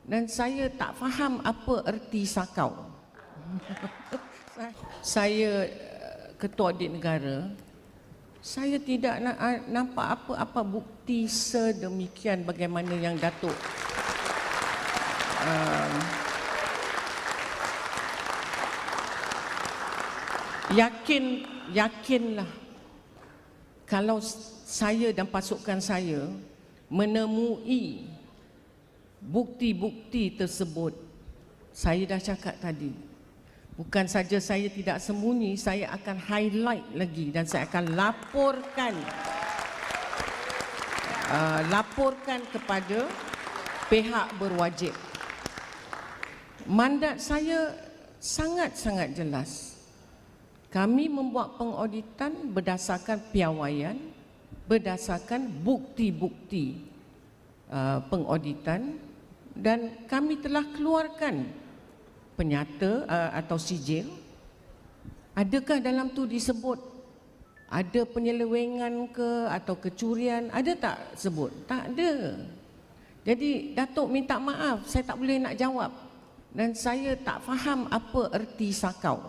dan saya tak faham apa erti sakau. Saya Ketua Audit Negara, saya tidak nampak apa-apa bukti sedemikian bagaimana yang Datuk yakinlah kalau saya dan pasukan saya menemui bukti-bukti tersebut. Saya dah cakap tadi, bukan saja saya tidak sembunyi, saya akan highlight lagi dan saya akan laporkan kepada pihak berwajib. Mandat saya sangat-sangat jelas. Kami membuat pengauditan berdasarkan piawaian, berdasarkan bukti-bukti pengauditan, dan kami telah keluarkan penyata atau sijil. Adakah dalam tu disebut ada penyelewengan ke atau kecurian? Ada tak sebut? Tak ada. Jadi Datuk minta maaf, saya tak boleh nak jawab. Dan saya tak faham apa erti sakau.